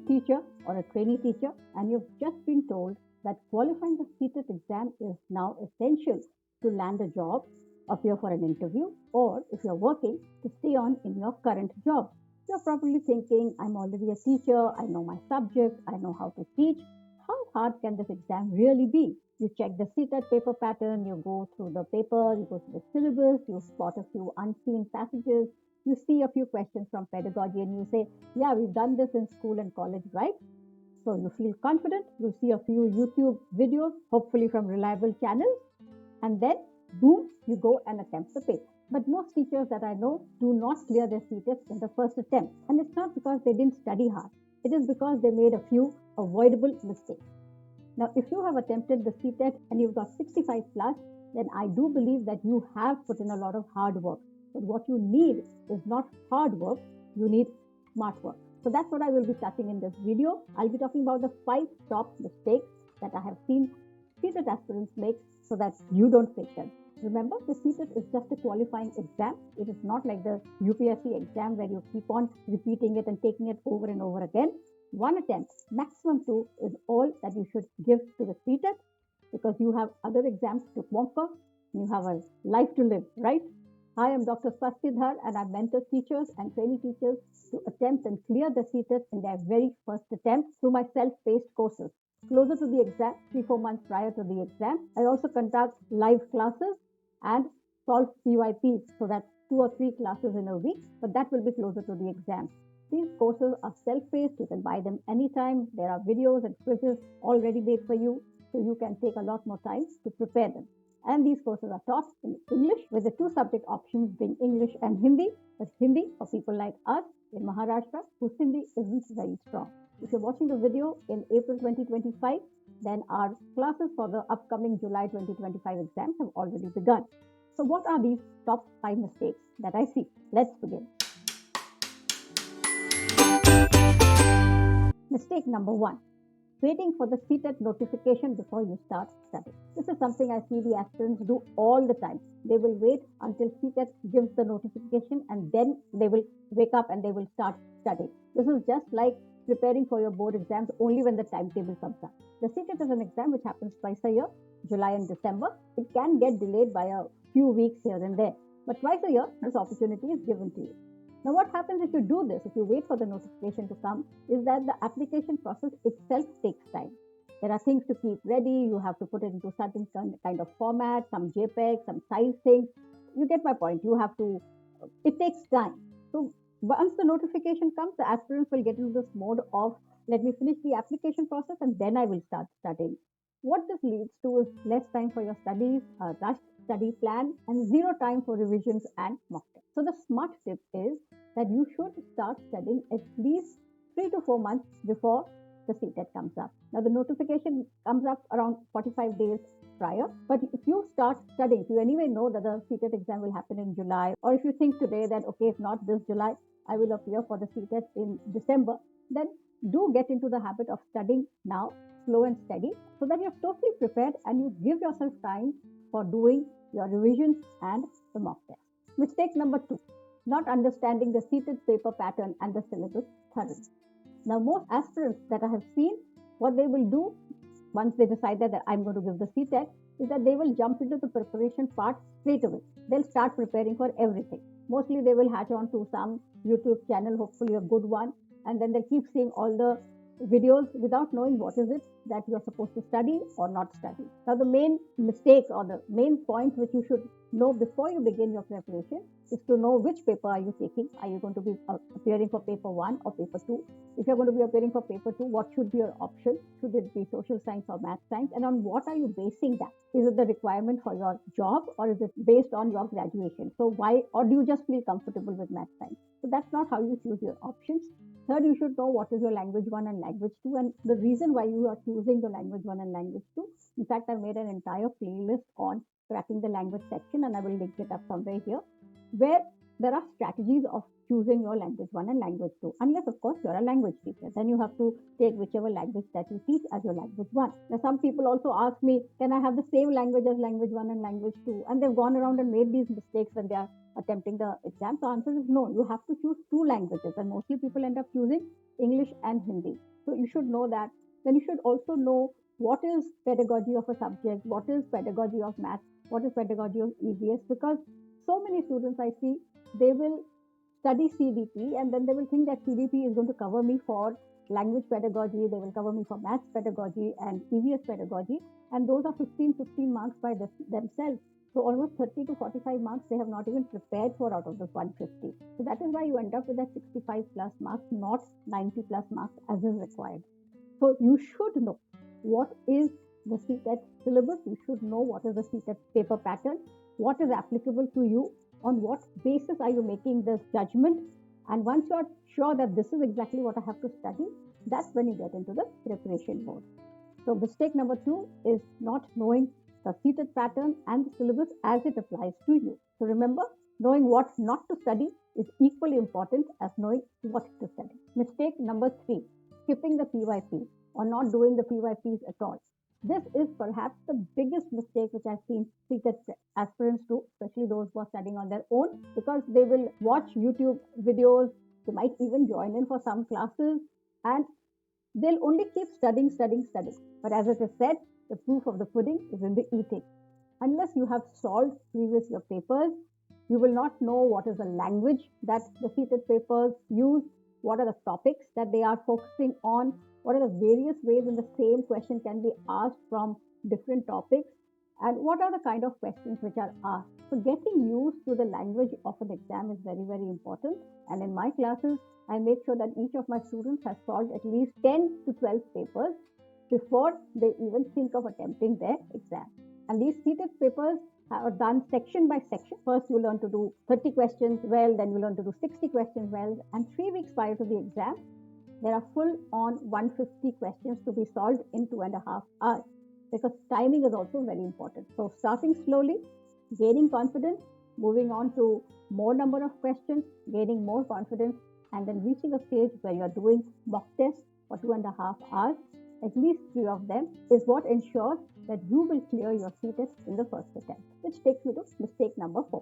teacher or a trainee teacher and you've just been told that qualifying the CTET exam is now essential to land a job, appear for an interview, or if you're working, to stay on in your current job. You're probably thinking, I'm already a teacher, I know my subject, I know how to teach. How hard can this exam really be? You check the CTET paper pattern, you go through the paper, you go through the syllabus, you spot a few unseen passages, you see a few questions from pedagogy and you say, yeah, we've done this in school and college, right? So you feel confident, you see a few YouTube videos, hopefully from reliable channels, and then boom, you go and attempt the paper. But most teachers that I know do not clear their CTET in the first attempt. And it's not because they didn't study hard. It is because they made a few avoidable mistakes. Now, if you have attempted the CTET and you've got 65 plus, then I do believe that you have put in a lot of hard work. But what you need is not hard work, you need smart work. So that's what I will be touching in this video. I'll be talking about the 5 top mistakes that I have seen CTET aspirants make so that you don't make them. Remember, the CTET is just a qualifying exam. It is not like the UPSC exam where you keep on repeating it and taking it over and over again. One attempt, maximum 2, is all that you should give to the CTET because you have other exams to conquer and you have a life to live, right? I am Dr. Swasti Dhar and I mentor teachers and trainee teachers to attempt and clear the CTET in their very first attempt through my self-paced courses. Closer to the exam, 3-4 months prior to the exam, I also conduct live classes and solve PYPs, so that's 2 or 3 classes in a week, but that will be closer to the exam. These courses are self-paced, you can buy them anytime. There are videos and quizzes already made for you, so you can take a lot more time to prepare them. And these courses are taught in English with the 2 subject options being English and Hindi, but Hindi for people like us in Maharashtra whose Hindi isn't very strong. If you're watching the video in April 2025, then our classes for the upcoming July 2025 exams have already begun. So what are these top 5 mistakes that I see? Let's begin. Mistake number 1. Waiting for the CTET notification before you start studying. This is something I see the aspirants do all the time. They will wait until CTET gives the notification and then they will wake up and they will start studying. This is just like preparing for your board exams only when the timetable comes up. The CTET is an exam which happens twice a year, July and December. It can get delayed by a few weeks here and there, but twice a year this opportunity is given to you. Now, what happens if you do this, if you wait for the notification to come, is that the application process itself takes time. There are things to keep ready. You have to put it into certain kind of format, some JPEG, some size things. You get my point. It takes time. So once the notification comes, the aspirants will get into this mode of, let me finish the application process and then I will start studying. What this leads to is less time for your studies, a rushed study plan, and zero time for revisions and mock tests. So the smart tip is that you should start studying at least 3 to 4 months before the CTET comes up. Now the notification comes up around 45 days prior, but if you start studying, if you anyway know that the CTET exam will happen in July, or if you think today that, okay, if not this July, I will appear for the CTET in December, then do get into the habit of studying now, slow and steady, so that you're totally prepared and you give yourself time for doing your revisions and the mock test. Mistake number 2, not understanding the CTET paper pattern and the syllabus thoroughly. Now, most aspirants that I have seen, what they will do once they decide that I'm going to give the CTET is that they will jump into the preparation part straight away. They'll start preparing for everything. Mostly they will hatch on to some YouTube channel, hopefully a good one, and then they keep seeing all the videos without knowing what is it that you are supposed to study or not study. Now the main mistake or the main point which you should know before you begin your preparation is to know which paper are you taking. Are you going to be appearing for paper 1 or paper 2? If you're going to be appearing for paper 2, what should be your option? Should it be social science or math science? And on what are you basing that? Is it the requirement for your job or is it based on your graduation? So why, or do you just feel comfortable with math science? So that's not how you choose your options. Third, you should know what is your language 1 and language 2 and the reason why you are choosing the language 1 and language 2. In fact, I've made an entire playlist on cracking the language section and I will link it up somewhere here, where there are strategies of choosing your language 1 and language 2, unless of course you're a language teacher. Then you have to take whichever language that you teach as your language 1. Now some people also ask me, can I have the same language as language 1 and language 2? And they've gone around and made these mistakes when they are attempting the exam. So answer is no, you have to choose 2 languages, and mostly people end up choosing English and Hindi. So you should know that. Then you should also know what is pedagogy of a subject, what is pedagogy of math, what is pedagogy of EVS, because so many students I see, they will study CDP and then they will think that CDP is going to cover me for language pedagogy, they will cover me for maths pedagogy and EVS pedagogy, and those are 15 marks by themselves. So almost 30 to 45 marks they have not even prepared for out of this 150. So that is why you end up with that 65 plus marks, not 90 plus marks as is required. So you should know what is the CTET syllabus, you should know what is the CTET paper pattern, what is applicable to you, on what basis are you making this judgment, and once you are sure that this is exactly what I have to study, that's when you get into the preparation mode. So mistake number 2 is not knowing the CTET pattern and the syllabus as it applies to you. So remember, knowing what not to study is equally important as knowing what to study. Mistake number 3, skipping the PYP or not doing the PYPs at all. This is perhaps the biggest mistake which I've seen CTET aspirants do, especially those who are studying on their own, because they will watch YouTube videos, they might even join in for some classes, and they'll only keep studying. But as it is said, the proof of the pudding is in the eating. Unless you have solved previous year papers, you will not know what is the language that the CTET papers use, what are the topics that they are focusing on, what are the various ways in the same question can be asked from different topics, and what are the kind of questions which are asked. So getting used to the language of an exam is very, very important. And in my classes, I make sure that each of my students has solved at least 10 to 12 papers before they even think of attempting their exam. And these CTET papers are done section by section. First, you learn to do 30 questions well, then you learn to do 60 questions well, and 3 weeks prior to the exam, there are full on 150 questions to be solved in 2.5 hours, because timing is also very important. So starting slowly, gaining confidence, moving on to more number of questions, gaining more confidence, and then reaching a stage where you are doing mock tests for 2.5 hours, at least 3 of them, is what ensures that you will clear your CTET in the first attempt. Which takes me to mistake number 4.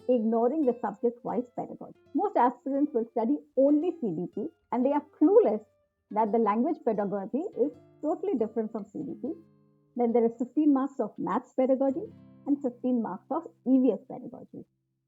Ignoring the subject-wise pedagogy. Most aspirants will study only CDP and they are clueless that the language pedagogy is totally different from CDP. Then there is 15 marks of maths pedagogy and 15 marks of EVS pedagogy.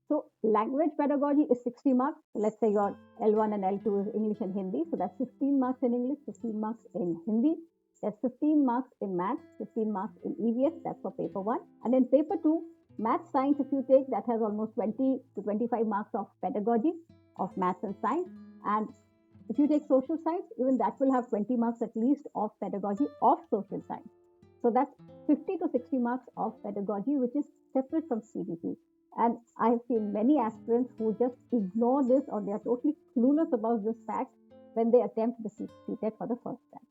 So language pedagogy is 60 marks. So let's say your L1 and L2 is English and Hindi. So that's 15 marks in English, 15 marks in Hindi. There's 15 marks in maths, 15 marks in EVS. That's for paper 1. And in paper 2, math science, if you take, that has almost 20 to 25 marks of pedagogy of maths and science. And if you take social science, even that will have 20 marks at least of pedagogy of social science. So that's 50 to 60 marks of pedagogy, which is separate from CDP. And I've seen many aspirants who just ignore this, or they are totally clueless about this fact when they attempt the CTET for the first time,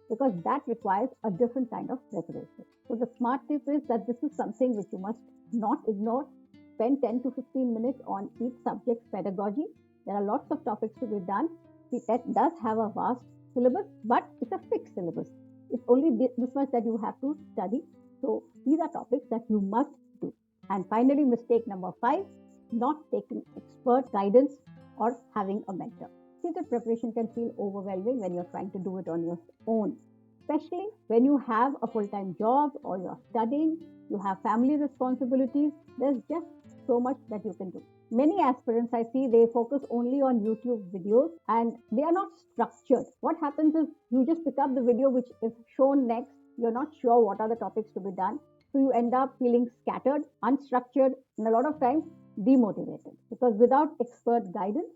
because that requires a different kind of preparation. So the smart tip is that this is something which you must not ignore. Spend 10 to 15 minutes on each subject's pedagogy. There are lots of topics to be done. CTET does have a vast syllabus, but it's a fixed syllabus. It's only this much that you have to study. So these are topics that you must do. And finally, mistake number 5, not taking expert guidance or having a mentor. CTET preparation can feel overwhelming when you're trying to do it on your own, especially when you have a full-time job or you're studying, you have family responsibilities. There's just so much that you can do. Many aspirants I see, they focus only on YouTube videos and they are not structured. What happens is you just pick up the video which is shown next. You're not sure what are the topics to be done. So you end up feeling scattered, unstructured, and a lot of times demotivated, because without expert guidance,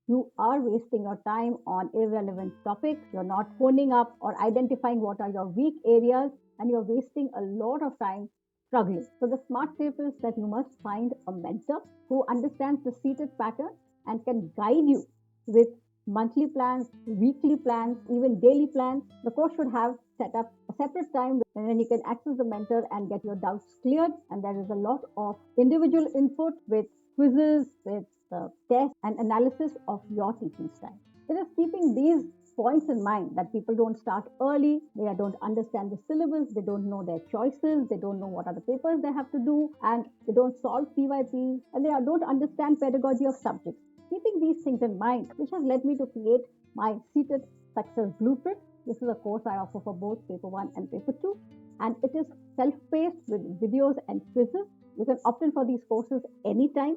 you are wasting your time on irrelevant topics. You're not honing up or identifying what are your weak areas, and you're wasting a lot of time struggling. So the smart tip is that you must find a mentor who understands the CTET pattern and can guide you with monthly plans, weekly plans, even daily plans. The course should have set up a separate time when you can access the mentor and get your doubts cleared. And there is a lot of individual input with quizzes, with the test and analysis of your teaching style. It is keeping these points in mind that people don't start early, they don't understand the syllabus, they don't know their choices, they don't know what are the papers they have to do, and they don't solve PYPs, and they don't understand pedagogy of subjects. Keeping these things in mind, which has led me to create my CTET Success Blueprint. This is a course I offer for both Paper 1 and Paper 2, and it is self-paced with videos and quizzes. You can opt in for these courses anytime.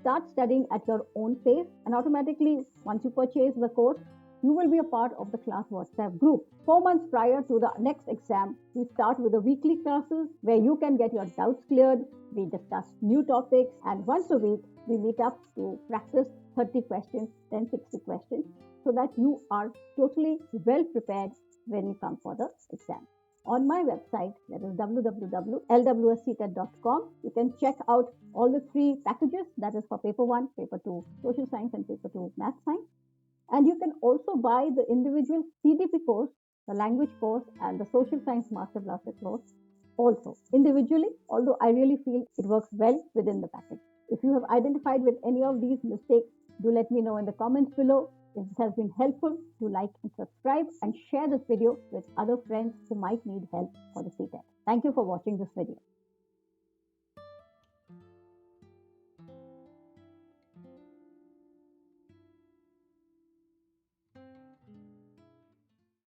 Start studying at your own pace, and automatically, once you purchase the course, you will be a part of the class WhatsApp group. 4 months prior to the next exam, we start with the weekly classes where you can get your doubts cleared. We discuss new topics, and once a week, we meet up to practice 30 questions, then 60 questions, so that you are totally well prepared when you come for the exam. On my website, that is www.lwsctet.com, you can check out all the 3 packages, that is for Paper 1, Paper 2 Social Science, and Paper 2 Math Science. And you can also buy the individual CDP course, the language course, and the Social Science Master Blaster course also individually, although I really feel it works well within the package. If you have identified with any of these mistakes, do let me know in the comments below. If this has been helpful, do like and subscribe and share this video with other friends who might need help for the CTET. Thank you for watching this video.